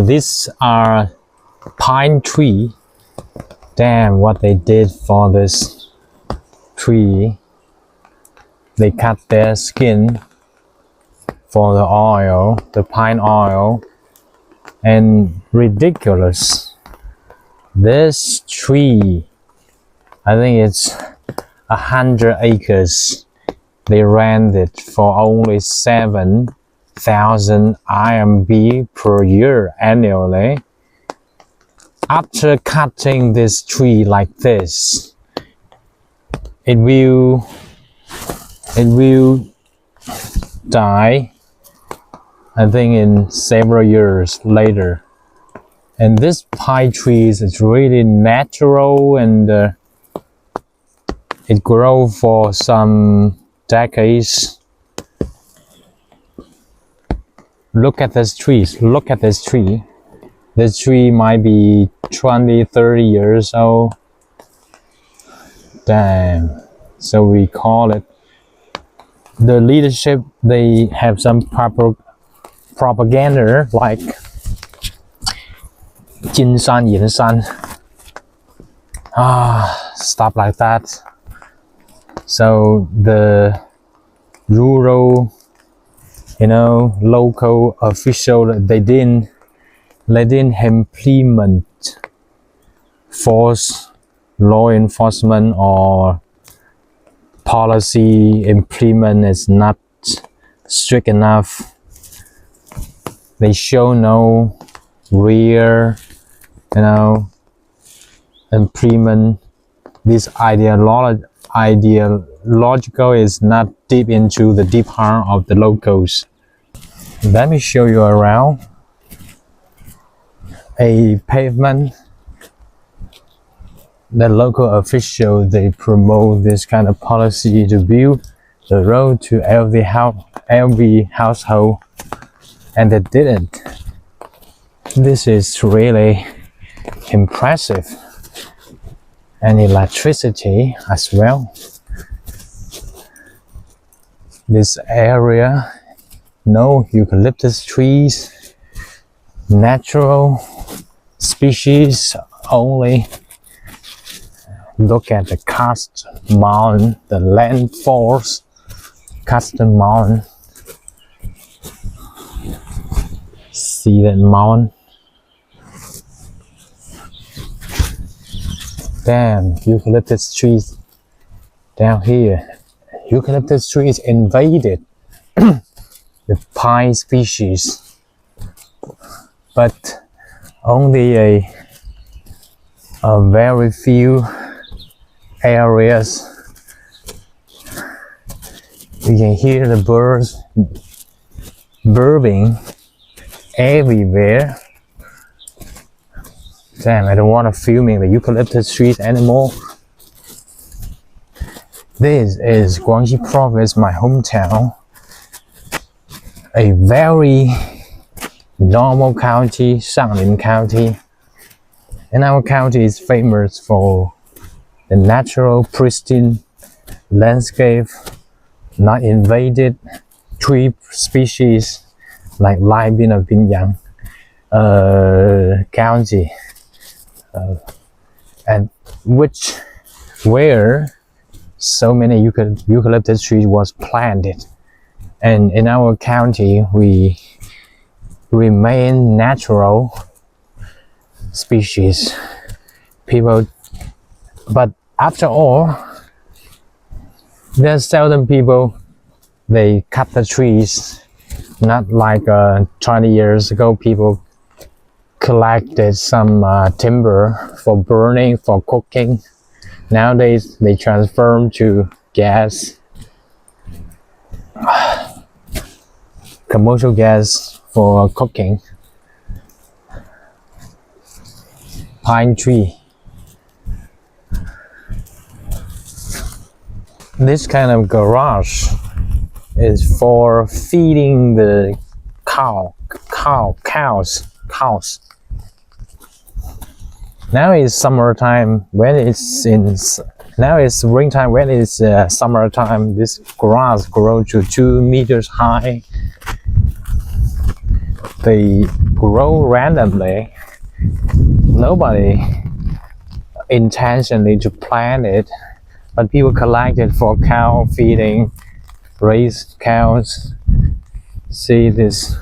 These are pine tree. Damn, what they did for this tree. They cut their skin for the oil, the pine oil, and ridiculous. This tree, I think it's 100 acres. They rent it for only 7,000 RMB per year annually. After cutting this tree like this, it will die, I think, in several years later. And this pine tree is really natural, and it grows for some decades. Look at this tree. Look at this tree. This tree might be 20-30 years old. Damn. So we call it. The leadership, they have some propaganda like 金山银山. Stuff like that. So the rural, local official, they didn't implement force law enforcement, or policy implement is not strict enough. They show no real, implement. This ideological is not deep into the deep heart of the locals. Let me show you around. A pavement. The local official, they promote this kind of policy to build the road to every household, and they didn't. This is really impressive. And electricity as well. This area, no eucalyptus trees, natural species only. Look at the karst mountain, the landforms, karst mountain. See that mountain? Damn, eucalyptus trees down here. Eucalyptus trees invaded the pine species, but only a very few areas. You can hear the birds burbing everywhere. Damn, I don't want to filming the eucalyptus trees anymore. This is Guangxi province, my hometown. A very normal county, Shanglin County. And our county is famous for the natural, pristine landscape, not invaded tree species like Lai Bin of Binyang County, and where so many eucalyptus trees was planted. And in our county, we remain natural species. People, but after all, there's seldom people, they cut the trees. Not like 20 years ago, people collected some timber for burning, for cooking. Nowadays, they transform to gas, commercial gas for cooking. Pine tree. This kind of garage is for feeding the cows. Now it's summertime. When it's now it's springtime. When it's summertime, this grass grows to 2 meters high. they grow randomly. Nobody intentionally to plant it, but people collect it for cow feeding, raise cows. See these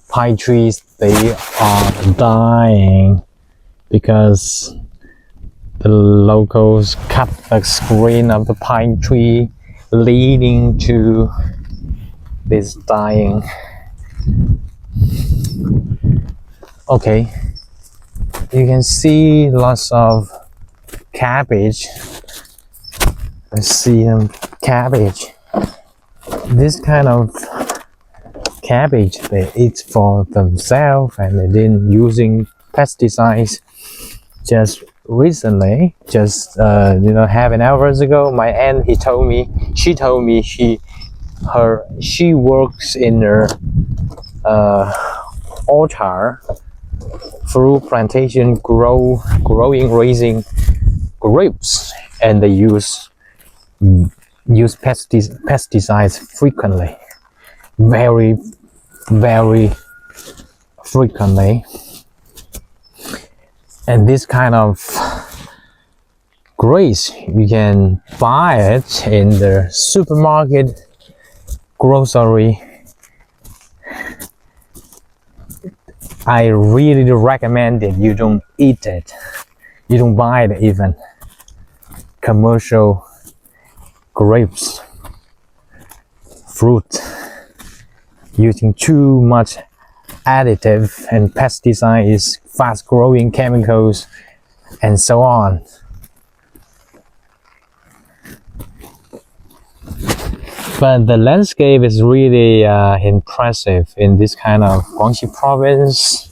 pine trees, they are dying because the locals cut the screen of the pine tree, leading to this dying. Okay, you can see lots of cabbage. Let's see cabbage. This kind of cabbage they eat for themselves, and they didn't using pesticides. Just recently, just half an hour ago, my aunt she told me she works in her orchard, fruit plantation, raising grapes, and they use pesticides frequently, very frequently. And this kind of grapes, you can buy it in the supermarket, grocery. I really recommend it. You don't eat it, you don't buy it even. Commercial grapes, fruit, using too much additive and pesticides, fast growing chemicals, and so on. But the landscape is really impressive in this kind of Guangxi province.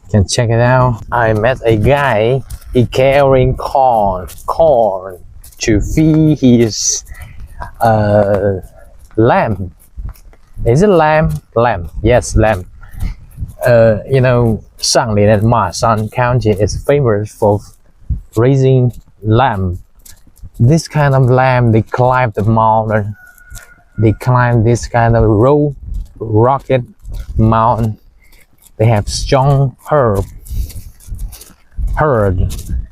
You can check it out. I met a guy, he carrying corn to feed his lamb. Is it lamb? Lamb, yes, lamb. Shangli and Mashan County is famous for raising lamb. This kind of lamb, they climb the mountain. They climb this kind of rocket mountain. They have strong herd,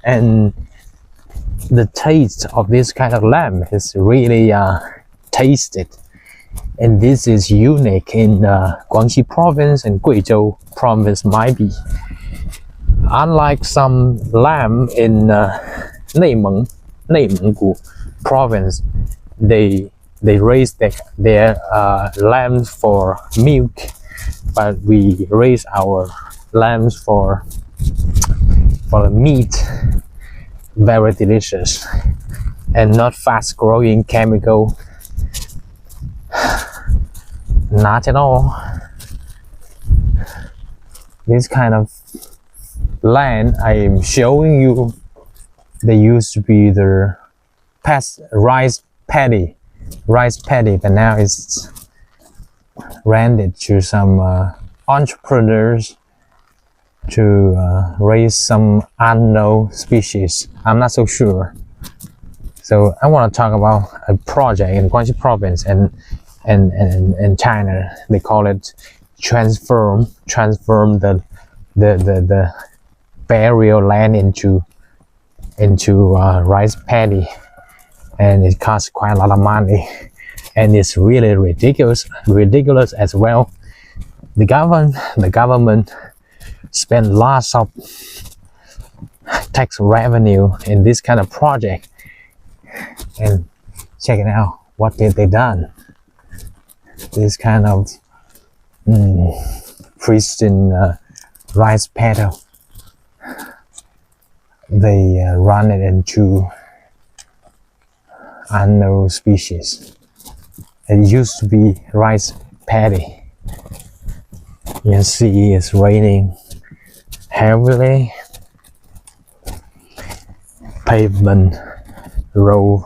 and the taste of this kind of lamb is really tasted. And this is unique in Guangxi province and Guizhou province might be. Unlike some lamb in Neimenggu province, they raise their lambs for milk, but we raise our lambs for the meat. Very delicious and not fast growing chemical. Not at all. This kind of land I am showing you, they used to be the rice paddy, but now it's rented to some entrepreneurs to raise some unknown species. I'm not so sure. So I want to talk about a project in Guangxi province and China. They call it transform the burial land into rice paddy, and it costs quite a lot of money, and it's really ridiculous as well. The government spend lots of tax revenue in this kind of project. And check it out, what did they done? This kind of pristine rice paddy, they run it into unknown species. It used to be rice paddy. You can see it's raining heavily. Pavement, road,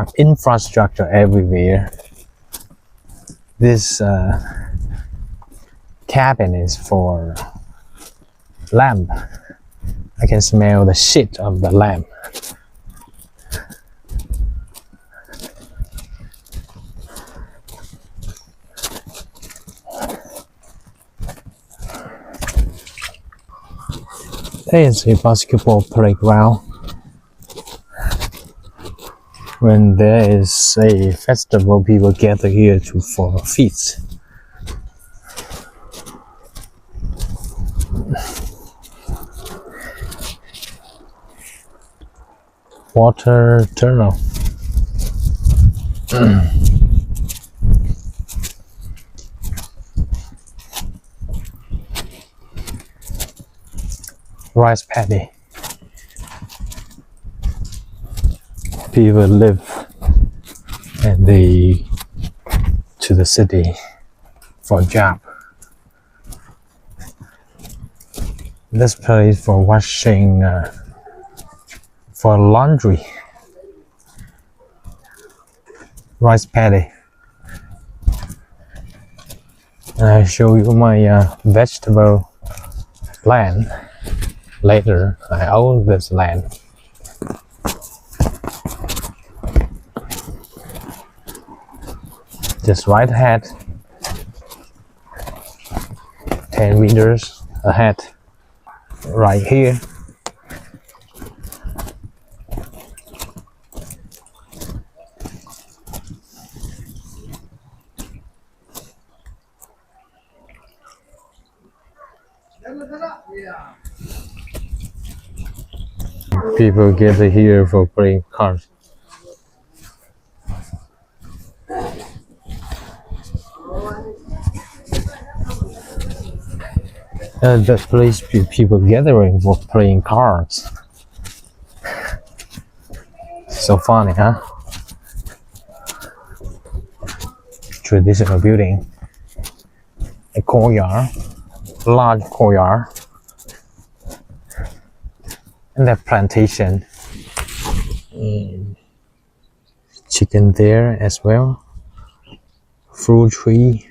infrastructure everywhere. This cabin is for lamb. I can smell the shit of the lamb. There is a basketball playground. When there is a festival, people gather here for feasts. Water tunnel. Rice paddy. People live and they to the city for a job. This place for washing, for laundry. Rice paddy. And I show you my vegetable land. Later, I own this land. Just right ahead, 10 meters ahead, right here. People gather here for playing cards. The place people gathering for playing cards. So funny, huh? Traditional building. A courtyard, large courtyard. And that plantation. Chicken there as well. Fruit tree.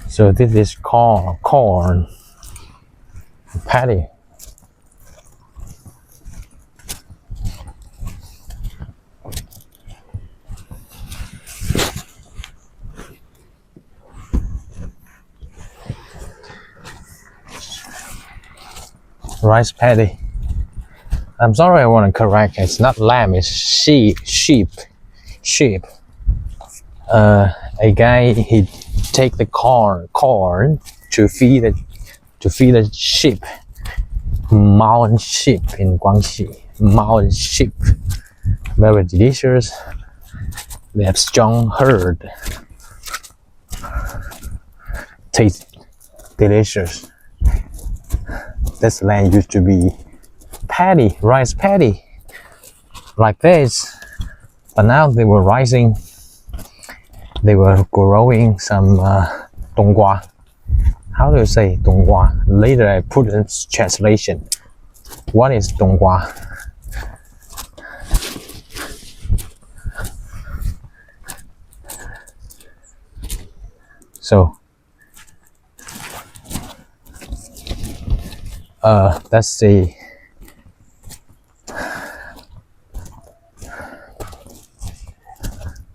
So this is corn paddy. Rice paddy. I'm sorry, I want to correct. It's not lamb. It's sheep. A guy, he take the corn to feed the sheep. Mountain sheep in Guangxi. Mountain sheep, very delicious. They have strong herd. Taste delicious. This land used to be paddy, rice paddy, like this, but now they were rising. They were growing some donggua. How do you say donggua? Later I put in translation. What is donggua? So that's the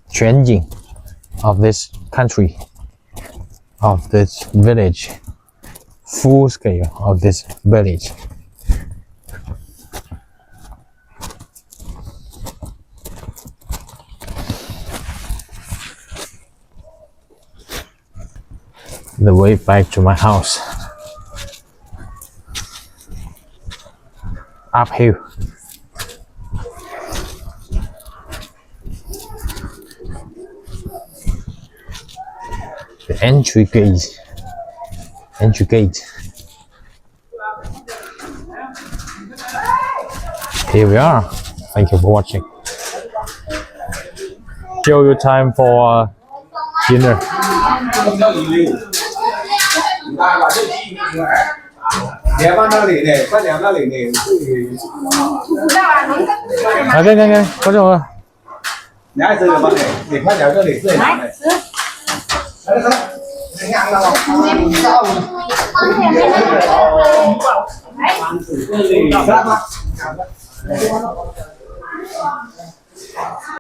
changing of this country, of this village, full scale of this village. The way back to my house, uphill. The entry gate. Here we are. Thank you for watching. Show you time for dinner. Okay, có rồi.